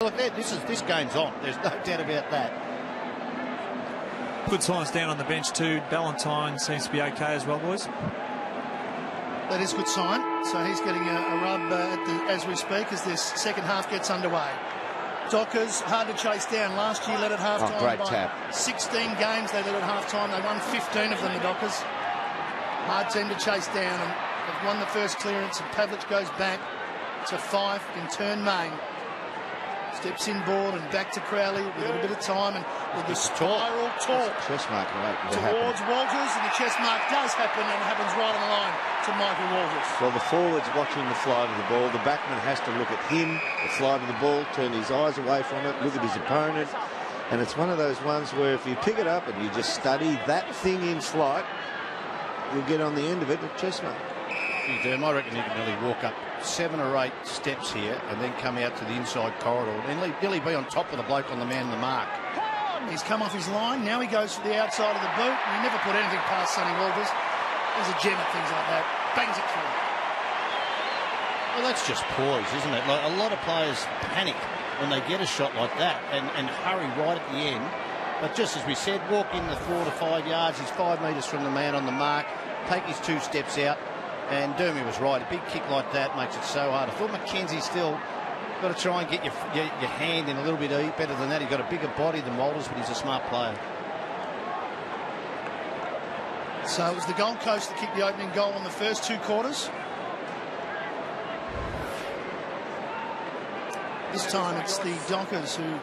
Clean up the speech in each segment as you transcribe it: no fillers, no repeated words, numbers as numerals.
Look, this game's on. There's no doubt about that. Good signs down on the bench too. Ballantyne seems to be okay as well, boys. That is a good sign. So he's getting a rub as we speak as this second half gets underway. Dockers, hard to chase down. Last year led at half-time great by tap. 16 games they led at half-time. They won 15 of them, the Dockers. Hard team to chase down, and they've won the first clearance, and Pavlich goes back to Fife in turn main. Steps inboard and back to Crowley with a little bit of time, and with the spiral talk Chest mark, right, towards Walters, and the chest mark does happen, and it happens right on the line to Michael Walters. Well, the forward's watching the flight of the ball. The backman has to look at him, the flight of the ball, turn his eyes away from it, look at his opponent. And it's one of those ones where if you pick it up and you just study that thing in flight, you'll get on the end of it at chest mark. I reckon he can nearly walk up 7 or 8 steps here and then come out to the inside corridor and nearly be on top of the bloke on the man in the mark. He's come off his line. Now he goes for the outside of the boot. He never put anything past Sonny Walters. He's a gem at things like that. Bangs it through. Well, that's just poise, isn't it? Like, a lot of players panic when they get a shot like that and hurry right at the end. But just as we said, walk in the 4 to 5 yards. He's 5 metres from the man on the mark. Take his 2 steps out. And Dermy was right. A big kick like that makes it so hard. I thought McKenzie still got to try and get your hand in a little bit better than that. He's got a bigger body than Walters, but he's a smart player. So it was the Gold Coast that kicked the opening goal in the first 2 quarters. This time it's the Dockers who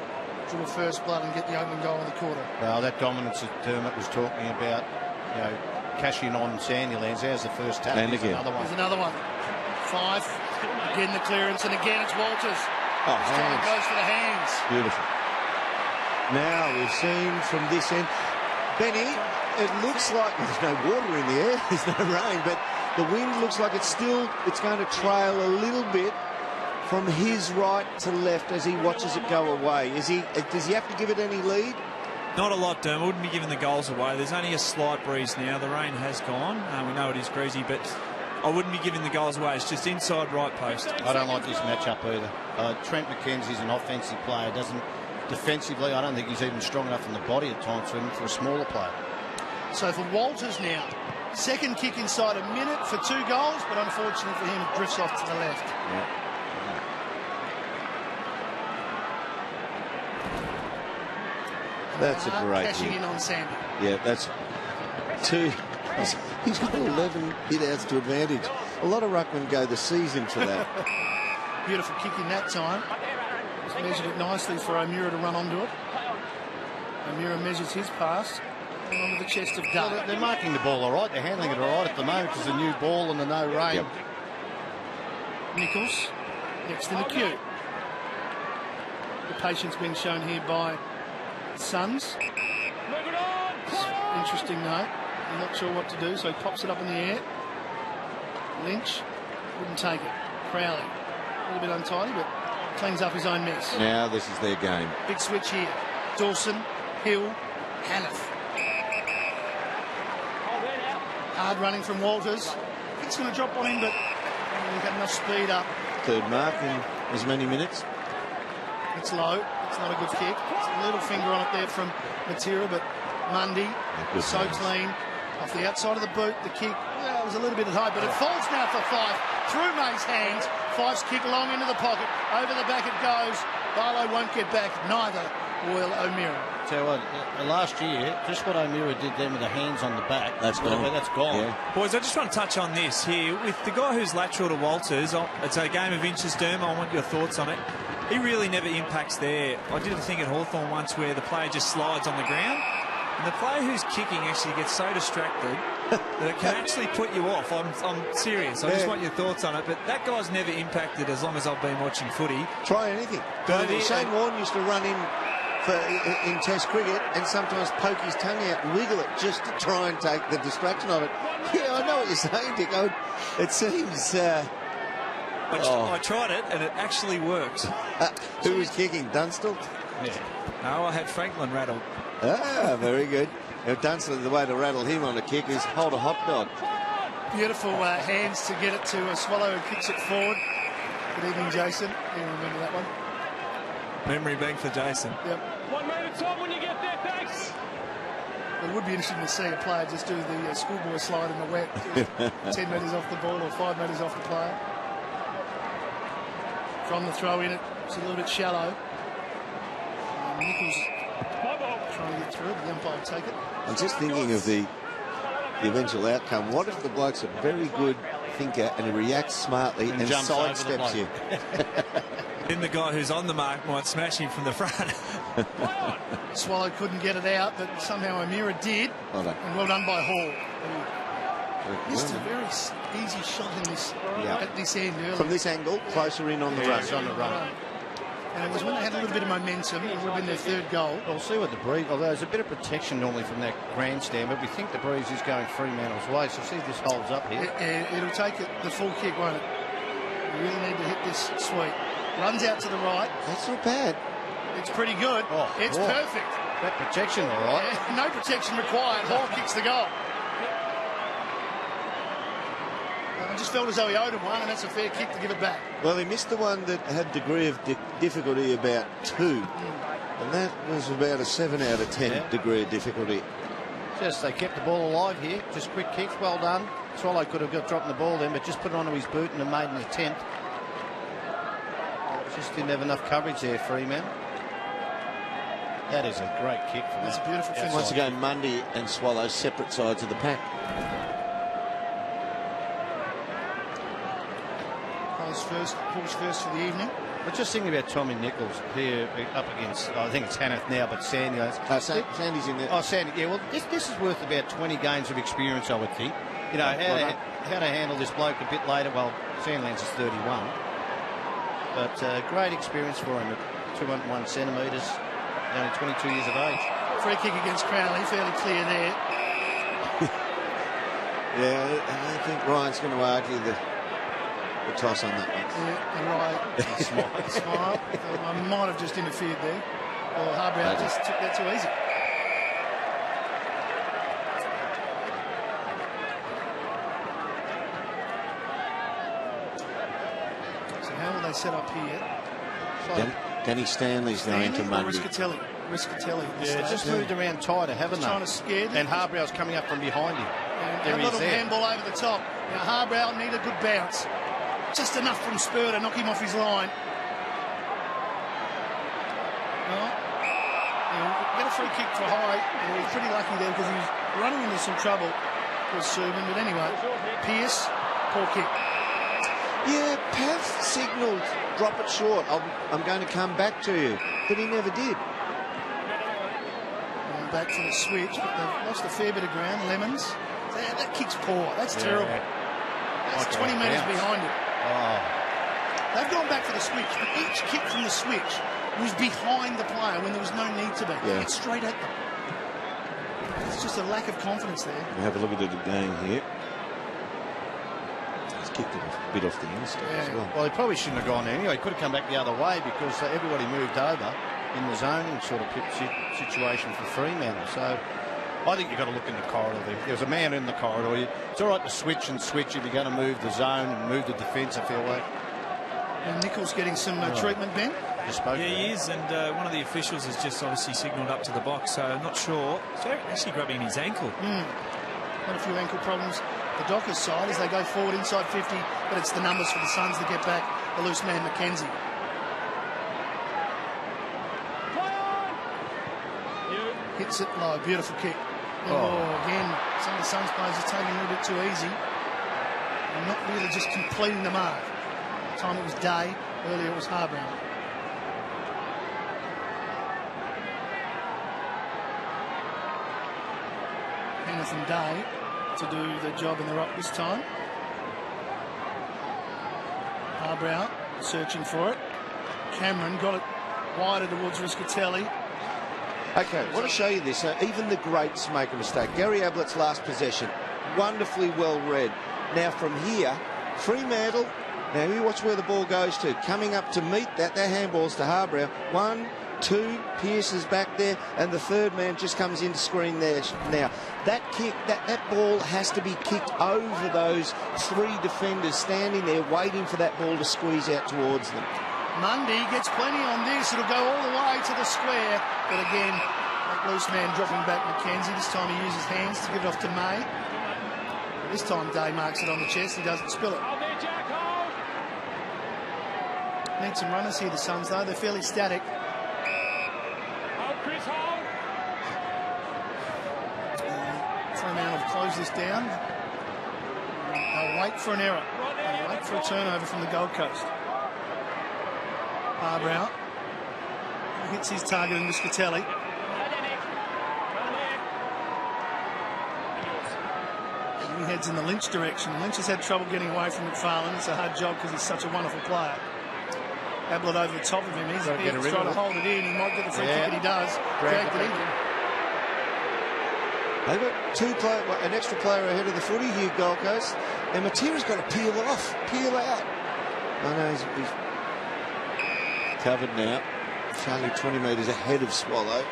drew a first blood and get the opening goal in the quarter. Well, that dominance that Dermot was talking about, you know, cashing on Sandylands. There's the first tap. And again. There's another one. 5. Again the clearance, and again it's Walters. Oh, this time it hands. goes for the hands. Beautiful. Now we've seen from this end, Benny, it looks like there's no water in the air, there's no rain, but the wind looks like it's going to trail a little bit from his right to left as he watches it go away. Does he have to give it any lead? Not a lot, Derm. Wouldn't be giving the goals away. There's only a slight breeze now. The rain has gone. We know it is breezy, but I wouldn't be giving the goals away. It's just inside right post. I don't like this matchup either. Trent McKenzie's an offensive player. Defensively, I don't think he's even strong enough in the body at times for a smaller player. So for Walters now, second kick inside a minute for 2 goals, but unfortunately for him, it drifts off to the left. Yeah. That's a great cashing hit. in on Sandy. Yeah, that's 2. He's got 11 hit-outs to advantage. A lot of ruckmen go the season for that. Beautiful kick in that time. He's measured it nicely for O'Meara to run onto it. O'Meara measures his pass and onto the chest of Duck. Well, they're marking the ball all right. They're handling it all right at the moment. It's a new ball and the no rain. Yep. Nichols next in the queue. The patience being shown here by Suns. Interesting note. I'm not sure what to do, so he pops it up in the air. Lynch wouldn't take it. Crowley, a little bit untidy, but cleans up his own mess. Now this is their game. Big switch here. Dawson, Hill, Hannif. Hard running from Walters. I think it's going to drop on him, but he's got enough speed up. 3rd mark in as many minutes. It's low. It's not a good kick. It's a little finger on it there from Matera, but Mundy, so clean. Off the outside of the boot, the kick, well, it was a little bit high, but it falls now for Fife. Through May's hands. Fife's kick long into the pocket. Over the back it goes. Barlow won't get back, neither will O'Meara. Tell you what, last year, just what O'Meara did then with the hands on the back, that's gone. That's gone. Yeah. Boys, I just want to touch on this here. With the guy who's lateral to Walters, it's a game of inches, Derm. I want your thoughts on it. He really never impacts there. I did a thing at Hawthorn once where the player just slides on the ground, and the player who's kicking actually gets so distracted that it can actually put you off. I'm serious. I just want your thoughts on it. But that guy's never impacted as long as I've been watching footy. Try anything. Shane Warne used to run in Test cricket and sometimes poke his tongue out and wiggle it just to try and take the distraction of it. Yeah, I know what you're saying, Dick. It seems... I tried it and it actually worked. Who was kicking? Dunstall? Yeah. No, I had Franklin rattled. Ah, very good. Now, Dunstall, the way to rattle him on a kick is hold a hot dog. Beautiful hands to get it to Swallow, who kicks it forward. Good evening, Jason. You remember that one? Memory bank for Jason. Yep. 1 minute time when you get there, thanks. It would be interesting to see a player just do the schoolboy slide in the wet, just 10 metres off the ball or 5 metres off the player. From the throw in, it's a little bit shallow. Nichols trying to get through it, the umpire will take it. I'm just thinking of the eventual outcome. What if the bloke's a very good thinker and he reacts smartly and jumps over the sidesteps you? Then the guy who's on the mark might smash him from the front. Swallow couldn't get it out, but somehow Amira did. Well done. And well done by Hall. Missed a very easy shot in this at this end earlier. From this angle, closer in on the run. On the run. And it was when they had a little bit of momentum, it would have been their third goal. We'll see what the breeze, although there's a bit of protection normally from that grandstand, but we think the breeze is going Fremantle's way, so see if this holds up here. It'll take it, the full kick, won't it? You really need to hit this sweep. Runs out to the right. That's not bad. It's pretty good. It's perfect. That protection, all right. No protection required. Hall kicks the goal. I just felt as though he owed him one, and that's a fair kick to give it back. Well, he missed the one that had degree of difficulty about 2, and that was about a 7 out of 10 degree of difficulty. Just they kept the ball alive here. Just quick kicks, well done. Swallow could have got dropping the ball then, but just put it onto his boot and made an attempt. Just didn't have enough coverage there, Fremantle. That is a great kick from That's a beautiful finish. Once again, Mundy and Swallow separate sides of the pack. Hall's first for the evening. But just thinking about Tommy Nichols here up against, I think it's Hanneth now, but Sandy. Sandy's in there. Oh, Sandy, yeah, well, this is worth about 20 games of experience, I would think. You know, how to handle this bloke a bit later. Well, Sandlands is 31. But great experience for him at 201 centimetres, only 22 years of age. Free kick against Crowley, fairly clear there. Yeah, I think Ryan's going to argue the toss on that one. Yeah, right. Smile. I might have just interfered there. Well, Harbrow just took that too easy. So how will they set up here? Danny Stanley's going to Mundy. Riscatelli. Yeah, just moved around tighter, haven't they? Trying to scare them. And Harbrow's coming up from behind him. And a little handball over the top. Now Harbrow need a good bounce. Just enough from Spur to knock him off his line. Well, get a free kick for High. He was pretty lucky there because he was running into some trouble with Subin. But anyway, Pearce, poor kick. Yeah, Pav signalled drop it short. I'm going to come back to you. But he never did. Going back for the switch, but they've lost a fair bit of ground. Lemons. That kick's poor. That's terrible. That's 20 metres behind it. Oh. They've gone back for the switch, but each kick from the switch was behind the player when there was no need to be. Yeah. It's straight at them. It's just a lack of confidence there. We'll have a look at it again here. He's kicked it a bit off the inside as well. Well, he probably shouldn't have gone there anyway. He could have come back the other way because everybody moved over in the zoning sort of situation for Fremantle. So I think you've got to look in the corridor there. There's a man in the corridor. It's all right to switch if you're going to move the zone and move the defence, I feel like. And Nichols getting some treatment, Ben? Yeah, he is, and one of the officials has just obviously signalled up to the box, so I'm not sure. So actually grabbing his ankle. Got a few ankle problems. The Dockers side as they go forward inside 50, but it's the numbers for the Suns that get back. The loose man, McKenzie. Hits it low, beautiful kick. Again, some of the Suns players are taking it a little bit too easy. And not really just completing the mark. At the time it was Day, earlier it was Harbrow. Hanneth and Day to do the job in the rock this time. Harbrow searching for it. Cameron got it wider towards Riscatelli. Okay, I want to show you this. Even the greats make a mistake. Gary Ablett's last possession, wonderfully well read. Now from here, Fremantle, now you watch where the ball goes to. Coming up to meet that, their handballs to Harbrow. 1, 2, Pearce is back there, and the third man just comes in to screen there. Now, that kick, that ball has to be kicked over those 3 defenders standing there waiting for that ball to squeeze out towards them. Mundy gets plenty on this. It'll go all the way to the square. But again, that loose man dropping back McKenzie. This time he uses hands to get it off to May. This time Day marks it on the chest. He doesn't spill it. Need some runners here, the Suns, though. They're fairly static. Fremantle have closed this down. They'll wait for an error. They'll wait for a turnover from the Gold Coast. Barbrow hits his target in Physicality. He heads in the Lynch direction. Lynch has had trouble getting away from McFarlane. It's a hard job because he's such a wonderful player. Ablett over the top of him. He's trying to hold it in. He might get the free kick, and he does. Dragged it in. They've got an extra player ahead of the footy here, Gold Coast. And Matera's got to peel out. I know he's covered now. It's only 20 metres ahead of Swallow.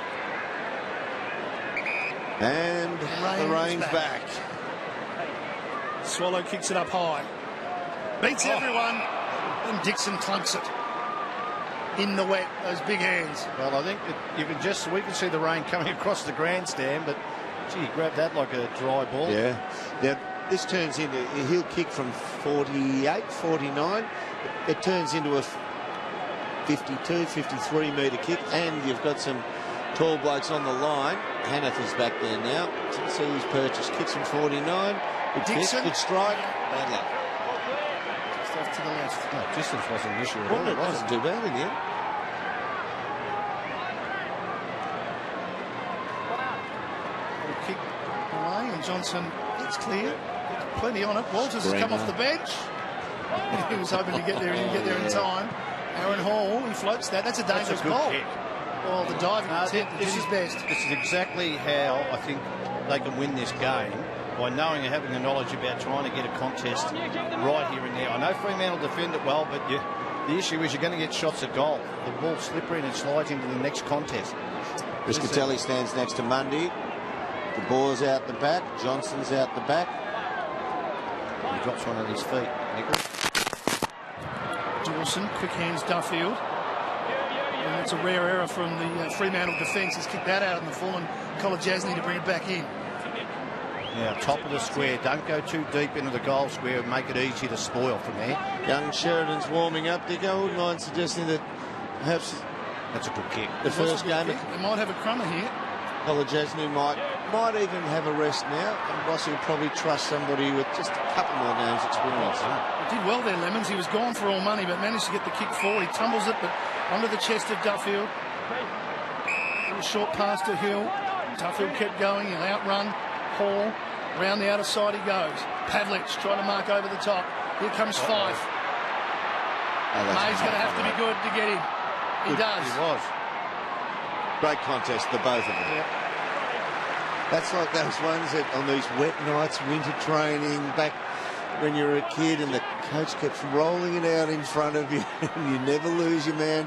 And the rain's back. Swallow kicks it up high. Beats everyone. And Dixon clunks it. In the wet, those big hands. Well, I think we can see the rain coming across the grandstand, but gee, he grabbed that like a dry ball. Yeah. Now, this turns into a heel kick from 48, 49. It turns into a 52, 53 metre kick, and you've got some tall blokes on the line. Hanneth is back there now. See his purchase. Kicks from 49. Good Dixon. Good strike. Bad luck. Just off to the left. No, distance wasn't an issue at all. It wasn't too bad in the end. Kick away, and Johnson gets clear. Plenty on it. Walters has come off the bench. He was hoping to get there. He didn't get there in time. Aaron Hall, he floats that. That's a dangerous ball. Kick. Well, the diving attempt did his best. This is exactly how I think they can win this game, by knowing and having the knowledge about trying to get a contest right here and there. I know Fremantle defend it well, but the issue is you're going to get shots at goal. The ball's slippery and it slides into the next contest. Physicality stands next to Mundy. The ball's out the back. Johnson's out the back. He drops one at his feet. Nichols. Dawson, quick hands Duffield. And it's a rare error from the Fremantle defence. He's kicked that out in the full, and Kolajasny to bring it back in. Now, top of the square. Don't go too deep into the goal square and make it easy to spoil from there. Young Sheridan's warming up. Dick, I wouldn't mind suggesting that perhaps that's a good kick. The first game, they might have a crummer here. Kolajasny might even have a rest now, and Rossi will probably trust somebody with just a couple more games' experience. He did well there, Lemons. He was gone for all money, but managed to get the kick forward. He tumbles it, but onto the chest of Duffield. A little short pass to Hill. Duffield kept going. He'll outrun Hall. Round the outer side he goes. Pavlich trying to mark over the top. Here comes Fife. May's going to have to be good to get him. He does. He was. Great contest, the both of them. Yep. That's like those ones that on these wet nights, winter training, back when you were a kid and the coach kept rolling it out in front of you and you never lose your man.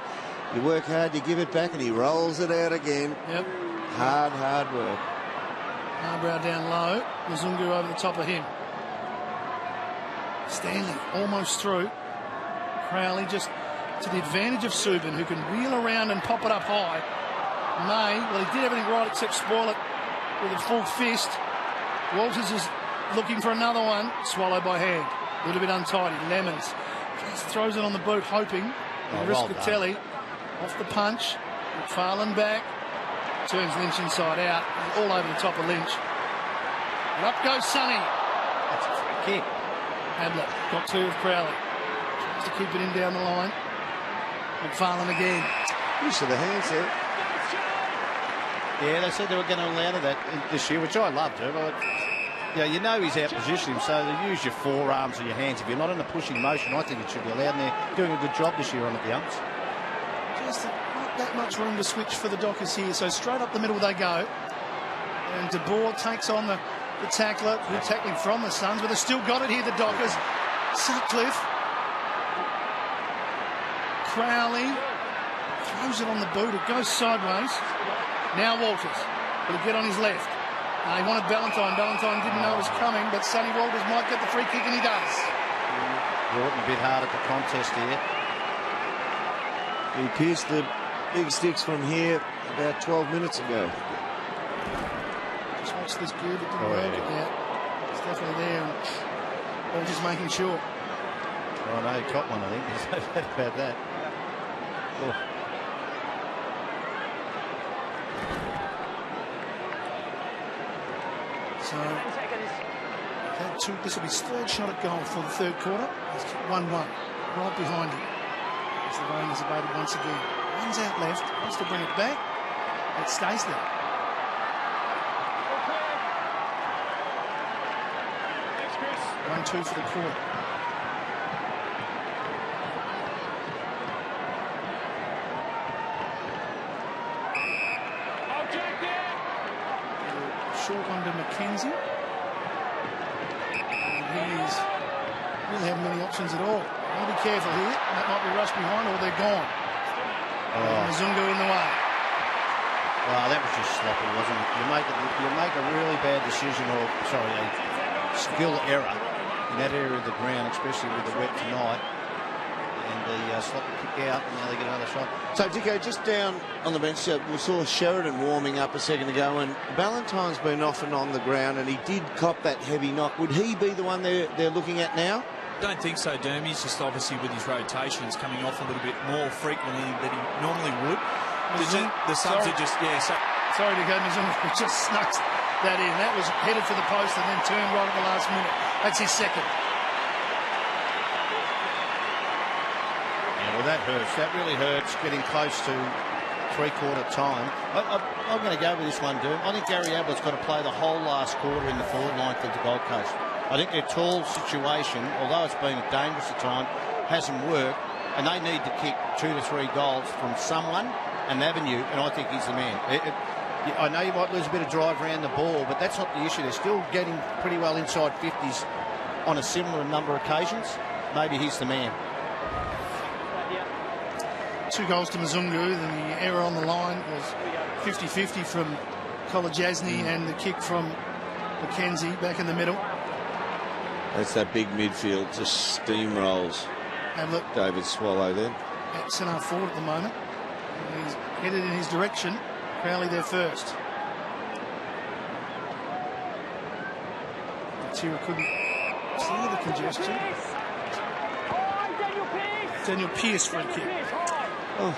You work hard, you give it back and he rolls it out again. Yep. Hard work. Barbrow down low. Mzungu over the top of him. Stanley almost through. Crowley just to the advantage of Subin, who can wheel around and pop it up high. May, well, he did everything right except spoil it with a full fist. Walters is looking for another one. Swallowed by hand. A little bit untidy. Lemons just throws it on the boot, hoping. Physicality off the punch. McFarlane back. Turns Lynch inside out. All over the top of Lynch. And up goes Sonny. That's a free kick. Ablett got two of Crowley. Tries to keep it in down the line. McFarlane again. Use of the hands there. Yeah, they said they were going to allow that this year, which I loved. You know he's out positioning him, so they use your forearms or your hands. If you're not in a pushing motion, I think it should be allowed. And they're doing a good job this year on it, the umps. Just not that much room to switch for the Dockers here, so straight up the middle they go. And De Boer takes on the tackler, who's tackling from the Suns, but they've still got it here, the Dockers. Sutcliffe. Crowley throws it on the boot, it goes sideways. Now Walters, will he get on his left? He wanted Ballantyne. Ballantyne didn't know it was coming, but Sonny Walters might get the free kick, and he does. Brought him a bit hard at the contest here. He pierced the big sticks from here about 12 minutes ago. Just watch this good. It didn't work it yet. It's definitely there. And they're just making sure. Oh, no, he caught one, I think. There's no doubt about that. Oh. So, this will be his third shot at goal for the third quarter. It's 1-1, right behind him. As the rain is abated once again. Runs out left, wants to bring it back. It stays there. Thanks, Chris. 1-2 for the quarter. Objective. Short one to Mackenzie. And he is really having many options at all. I'll be careful here. That might be rushed behind or they're gone. Mzungu in the way. Well, that was just sloppy, wasn't it? You make a really bad decision, or sorry, a skill error in that area of the ground, especially with the wet tonight. And the sloppy kick out, and now they get another shot. So, Dicko, just down on the bench, we saw Sheridan warming up a second ago, and Ballantyne's been off and on the ground, and he did cop that heavy knock. Would he be the one they're looking at now? Don't think so, Derm. He's just obviously with his rotations coming off a little bit more frequently than he normally would. The subs are just, Sorry to go, Mzungu just snuck that in. That was headed for the post and then turned right at the last minute. That's his second. Yeah, well, that hurts. That really hurts, getting close to three-quarter time. I'm going to go with this one, Doom. I think Gary Ablett's got to play the whole last quarter in the forward line for the Gold Coast. I think their tall situation, although it's been dangerous at time, hasn't worked, and they need to kick 2 to 3 goals from someone, an avenue, and I think he's the man. I know you might lose a bit of drive around the ball, but that's not the issue. They're still getting pretty well inside 50s on a similar number of occasions. Maybe he's the man. 2 goals to Mzungu, then the error on the line was 50-50 from Kolajasny and the kick from Mackenzie back in the middle. That's that big midfield, just steamrolls David Swallow then. At centre forward at the moment. He's headed in his direction. Crowley there first. Tira couldn't clear the congestion. Daniel Pearce free kick. Oh,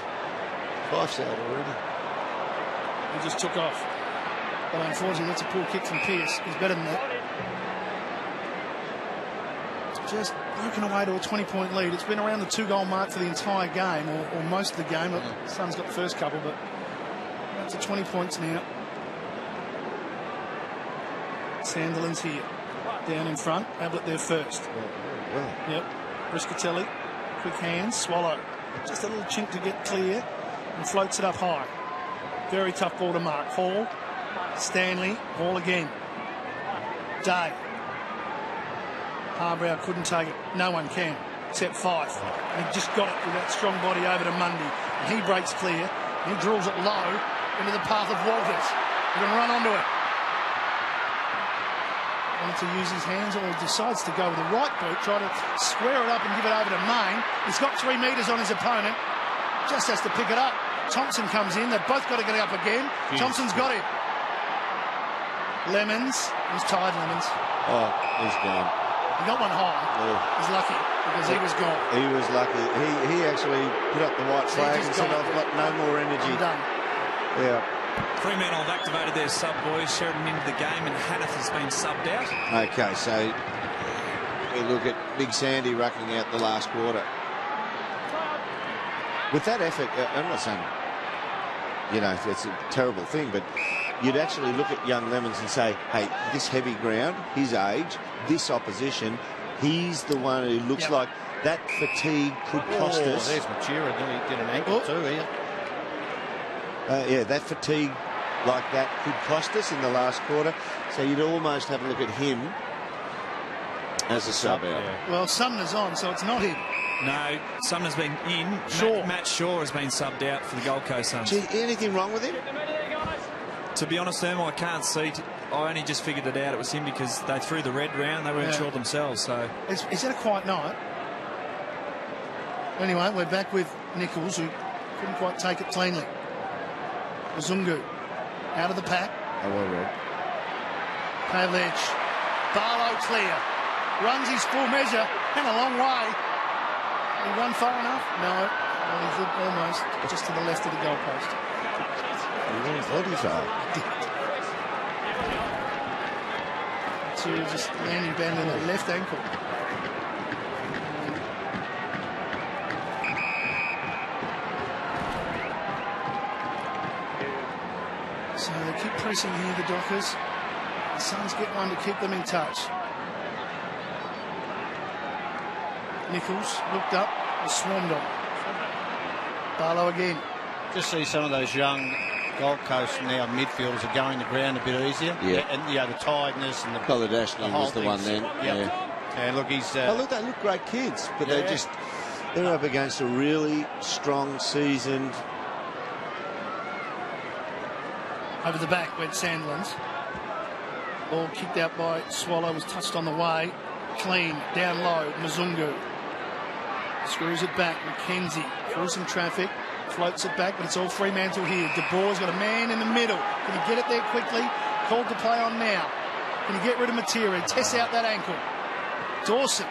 5's out already. He just took off. But unfortunately, that's a poor kick from Pearce. He's better than that. Just broken away to a 20-point lead. It's been around the 2-goal mark for the entire game, or most of the game. Sun's got the first couple, but up to 20 points now. Sandilands here, down in front. Ablett there first. Yep. Briscatelli, quick hands. Swallow. Just a little chink to get clear, and floats it up high. Very tough ball to mark. Hall, Stanley, Hall again. Day. Harbrow couldn't take it. No one can, except Fife. And he just got it with that strong body over to Mundy. And he breaks clear. And he drills it low into the path of Walters. He can run onto it. Wanted to use his hands, or he decides to go with the right boot, try to square it up and give it over to Main. He's got 3 metres on his opponent. Just has to pick it up. Thompson comes in. They've both got to get it up again. Jeez. Thompson's got it. Lemons. He's tired, Lemons. Oh, he's gone. He got one high. Yeah. He's lucky because he was gone. He was lucky. He actually put up the white flag and said, I've got no more energy. I'm done. Yeah. Fremantle have activated their sub boys. Sheridan into the game, and Hanneth has been subbed out. Okay, so we look at Big Sandy rucking out the last quarter. With that effort, I'm not saying, it's a terrible thing, but you'd actually look at young Lemons and say, hey, this heavy ground, his age, this opposition, he's the one who looks like that fatigue could cost us. There's Matera, then he did an ankle too here. That fatigue like that could cost us in the last quarter. So you'd almost have a look at him as a sub out. Yeah. Well, Sumner's on, so it's not him. No, Sumner's been in. Matt Shaw has been subbed out for the Gold Coast Suns. Gee, anything wrong with him? To be honest, I can't see. I only just figured it out. It was him because they threw the red round. They weren't sure themselves. So is that a quiet night? Anyway, we're back with Nichols, who couldn't quite take it cleanly. Mzungu out of the pack. Oh, well read. Pavlich, Barlow clear, runs his full measure and a long way. Did he run far enough? No, well, he did almost, just to the left of the goalpost. He ran bloody far. So just landing bang on the left ankle. So they keep pressing here, the Dockers. The Suns get one to keep them in touch. Nichols looked up, was swarmed on. Barlow again. Just see some of those young Gold Coast now midfielders are going the ground a bit easier. Yeah. And the tiredness and the Polidashny was the one then. Yep. And look, he's... Oh, look, they look great kids, but they're up against a really strong seasoned. Over the back went Sandlands. Ball kicked out by Swallow, was touched on the way. Clean, down low, Mzungu. Screws it back, McKenzie through some traffic, floats it back, but it's all Fremantle here. De Boer's got a man in the middle. Can he get it there quickly? Called to play on now. Can he get rid of Matera? Tests out that ankle. Dawson.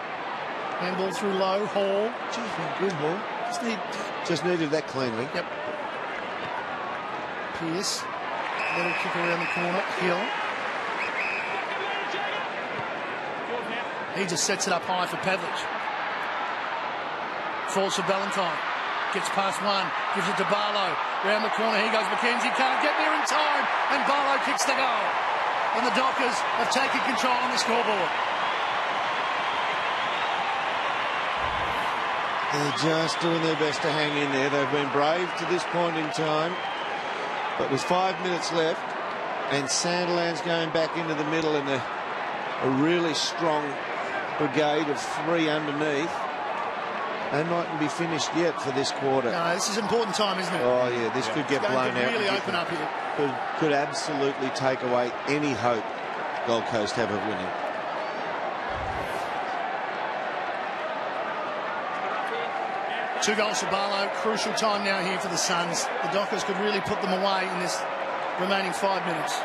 Handball through low, Hall. Geez, good ball. Just needed that cleanly. Yep. Pearce. Little kick around the corner. Hill. He just sets it up high for Pavlich. Falls for Ballantyne. Gets past one. Gives it to Barlow. Round the corner. Here goes McKenzie. Can't get there in time. And Barlow kicks the goal. And the Dockers have taken control on the scoreboard. They're just doing their best to hang in there. They've been brave to this point in time. But with 5 minutes left, and Sandilands going back into the middle and a really strong brigade of three underneath, they mightn't be finished yet for this quarter. No, this is important time, isn't it? Oh, yeah, this could get blown out. Really open up here. Could absolutely take away any hope Gold Coast have of winning. Two goals for Barlow. Crucial time now here for the Suns. The Dockers could really put them away in this remaining 5 minutes.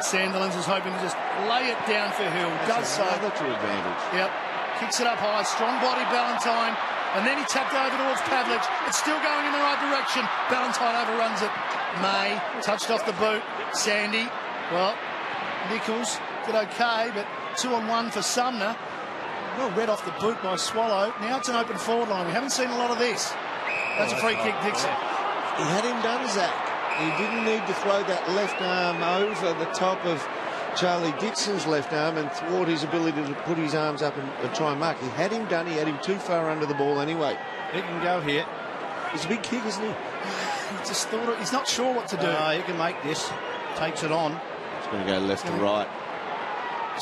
Sandilands is hoping to just lay it down for Hill. Does so. Another to advantage. Yep. Kicks it up high. Strong body, Ballantyne. And then he tapped over towards Pavlich. It's still going in the right direction. Ballantyne overruns it. May touched off the boot. Sandy. Well, Nichols did okay, but 2-on-1 for Sumner. Well read off the boot by Swallow. Now it's an open forward line. We haven't seen a lot of this. That's a free kick, Dixon. He had him done, Zach. He didn't need to throw that left arm over the top of Charlie Dixon's left arm and thwart his ability to put his arms up and try and mark. He had him done. He had him too far under the ball anyway. He can go here. It's a big kick, isn't he? He just thought he's not sure what to do. He can make this. Takes it on. It's going to go left to right.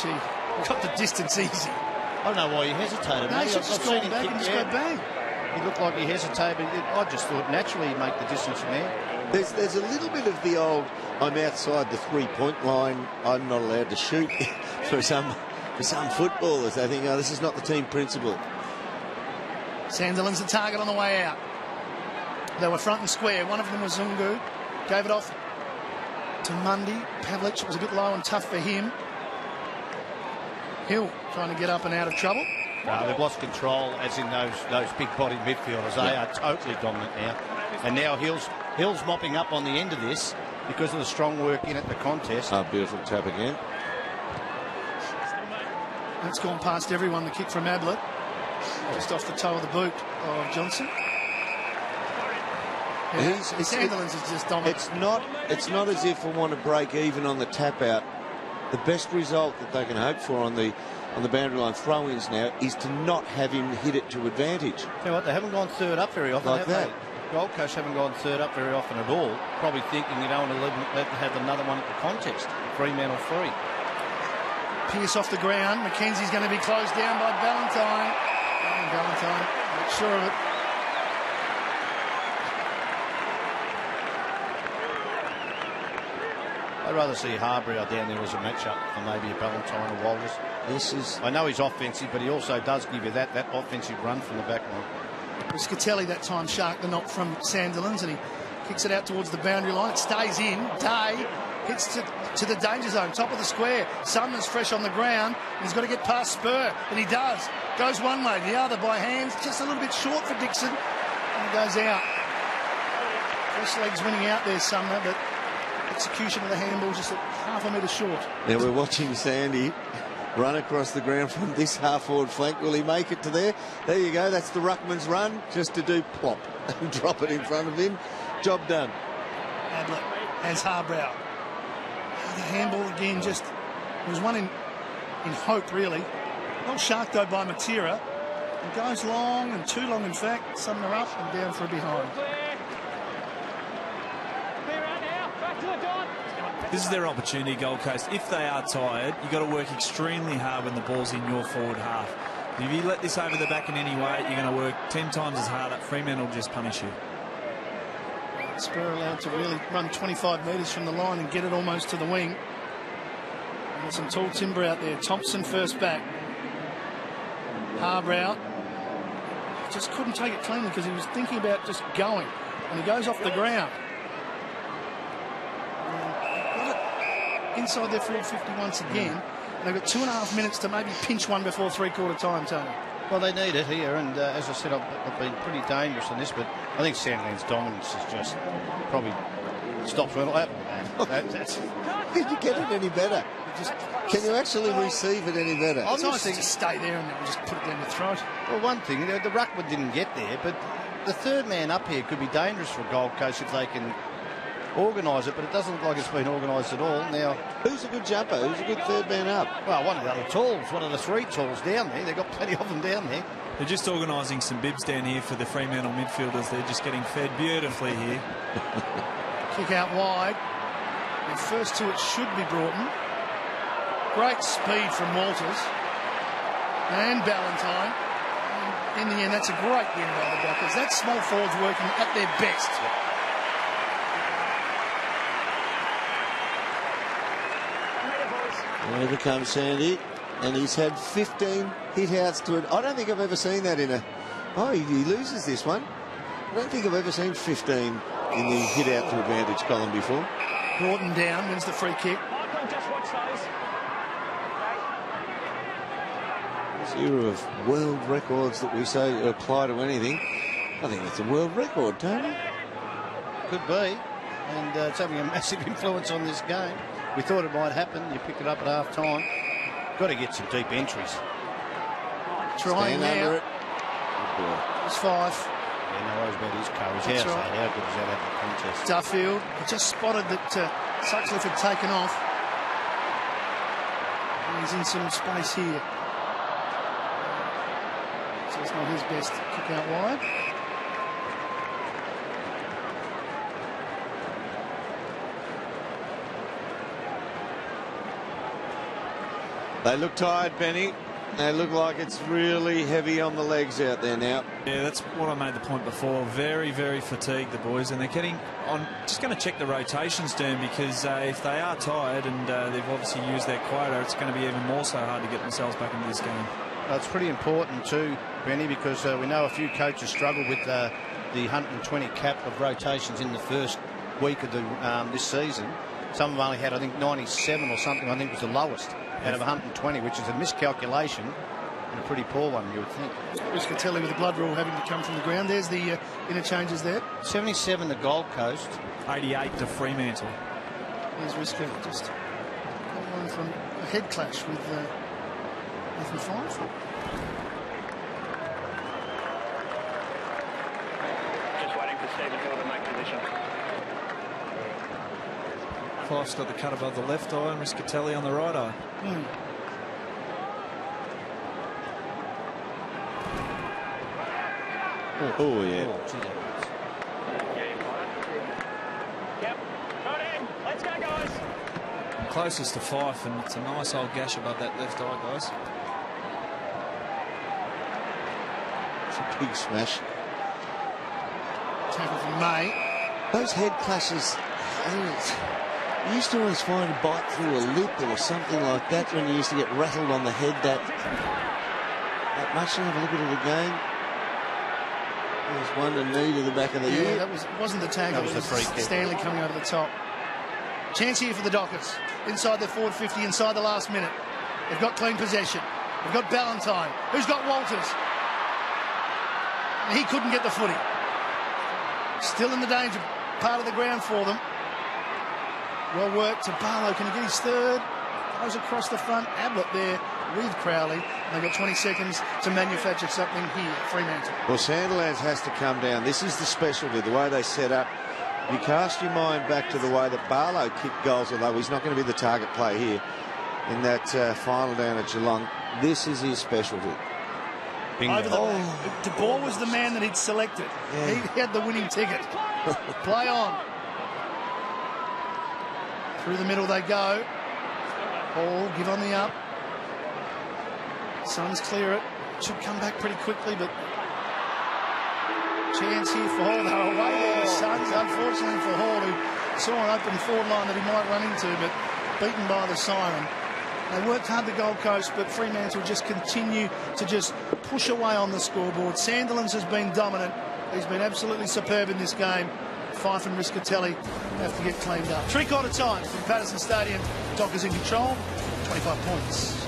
Gee, got the distance easy. I don't know why he hesitated. No, he should just go back and just go bang. He looked like he hesitated, but I just thought naturally he'd make the distance from there. There's a little bit of the old, I'm outside the three-point line, I'm not allowed to shoot for some footballers. They think, oh, this is not the team principle. Sandilands the target on the way out. They were front and square. One of them was Zungu. Gave it off to Mundy. Pavlich was a bit low and tough for him. Hill trying to get up and out of trouble. No, they've lost control, as in those big-bodied midfielders. They are totally dominant now. And now Hill's mopping up on the end of this because of the strong work in at the contest. Oh, beautiful tap again. That's gone past everyone, the kick from Ablett. Just off the toe of the boot of Johnson. Yeah, Sandilands is just dominant. It's not as if we want to break even on the tap out. The best result that they can hope for on the boundary line throw-ins now is to not have him hit it to advantage. Tell you what, they haven't gone third up very often, like have that. they? Gold Coast haven't gone third up very often at all. Probably thinking you don't want to let them have another one at the contest. Fremantle free. Pearce off the ground. McKenzie's going to be closed down by Ballantyne. Ballantyne, not sure of it. I'd rather see Harbury down there as a matchup than maybe a Ballantyne or Walters. I know he's offensive, but he also does give you that offensive run from the back line. Scatelli that time sharked the knock from Sandilands, and he kicks it out towards the boundary line. It stays in. Day hits to the danger zone, top of the square. Sumner's fresh on the ground. He's got to get past Spur, and he does. Goes one way, the other by hands. Just a little bit short for Dixon, and he goes out. Fresh legs winning out there, Sumner, but execution of the handball just at half a metre short. Now we're watching Sandy run across the ground from this half-forward flank. Will he make it to there? There you go. That's the ruckman's run, just to do plop and drop it in front of him. Job done. Adler has Harbrow. The handball again, just it was one in hope, really. Well sharked though by Matera. And goes long, and too long in fact. Sumner up and down for a behind. This is their opportunity, Gold Coast. If they are tired, you've got to work extremely hard when the ball's in your forward half. If you let this over the back in any way, you're going to work 10 times as hard. Fremantle will just punish you. Spur allowed to really run 25 metres from the line and get it almost to the wing. And there's some tall timber out there. Thompson first back. Harbrow just couldn't take it cleanly because he was thinking about just going. And he goes off the ground. Inside their forward 50 once again. They've got 2.5 minutes to maybe pinch one before three-quarter time, Tony. Well, they need it here, and as I said, I've been pretty dangerous in this, but I think Sandland's dominance is just probably stops when it'll happen. That's Can you get it any better? Can you actually receive it any better? It's nice to just stay there and just put it down the throat. Well, one thing, the ruckman didn't get there, but the third man up here could be dangerous for Gold Coast if they can organise it, but it doesn't look like it's been organised at all. Now, who's a good jumper? Who's a good third man up? Well, one of the other tools, one of the three tools down there. They've got plenty of them down there. They're just organising some bibs down here for the Fremantle midfielders. They're just getting fed beautifully here. Kick out wide. The first to it should be Broughton. Great speed from Walters. And Ballantyne. And in the end, that's a great win by the Dockers. That's small forwards working at their best. Here comes Sandy, and he's had 15 hit-outs to it. I don't think I've ever seen that in a... Oh, he loses this one. I don't think I've ever seen 15 in the hit-out to advantage column before. Broughton down, wins the free kick. This era of world records that we say apply to anything. I think it's a world record, Tony. Could be, and it's having a massive influence on this game. We thought it might happen. You pick it up at half time. Got to get some deep entries. Trying now. It. It's 5. Yeah, no worries about his courage. That's How right. good is that at the contest? Duffield just spotted that Sutcliffe had taken off. And he's in some space here. So it's not his best kick out wide. They look tired, Benny. They look like it's really heavy on the legs out there now. Yeah, that's what I made the point before. Very, very fatigued, the boys, and they're getting on. Just going to check the rotations, Dean, because if they are tired and they've obviously used their quota, it's going to be even more so hard to get themselves back into this game. It's pretty important too, Benny, because we know a few coaches struggle with the 120 cap of rotations in the first week of this season. Some of them only had, I think, 97 or something. I think was the lowest out of 120, which is a miscalculation and a pretty poor one, you would think. Scatelli with the blood rule having to come from the ground. There's the interchanges there. 77 to Gold Coast. 88 to Fremantle. There's Risker just got one from a head clash with Nathan Fife. Just waiting for Stephen Hill to make position. Fife's got the cut above the left eye and Riscatelli on the right eye. Oh, yeah. Yep. Got him. Let's go, guys. I'm closest to Fife, and it's a nice old gash above that left eye, guys. It's a big smash. Tackle from May. Those head clashes, you used to always find a bite through a lip or something like that when you used to get rattled on the head that much. Have a look at it again. There's one to knee to the back of the Yeah, ear. that wasn't the tag. That was the free kick. Stanley coming over the top. Chance here for the Dockers. Inside their forward 50, inside the last minute. They've got clean possession. They've got Ballantyne. Who's got Walters? And he couldn't get the footy. Still in the danger part of the ground for them. Well worked to Barlow. Can he get his third? Goes across the front. Ablett there with Crowley. And they've got 20 seconds to manufacture something here at Fremantle. Well, Sandilands has to come down. This is the specialty, the way they set up. You cast your mind back to the way that Barlow kicked goals, although he's not going to be the target play here in that final down at Geelong. This is his specialty. Over the back. De Boer was the man that he'd selected. Yeah. He had the winning ticket. Play on. Through the middle they go. Hall, give on the up. Suns clear it. Should come back pretty quickly, but chance here for Hall. They're away there, the Suns, unfortunately for Hall, who saw an open forward line that he might run into, but beaten by the siren. They worked hard, the Gold Coast, but Fremantle just continue to just push away on the scoreboard. Sandilands has been dominant. He's been absolutely superb in this game. Fife and Riscatelli have to get cleaned up. Three-quarter time from Patterson Stadium. Dockers in control, 25 points.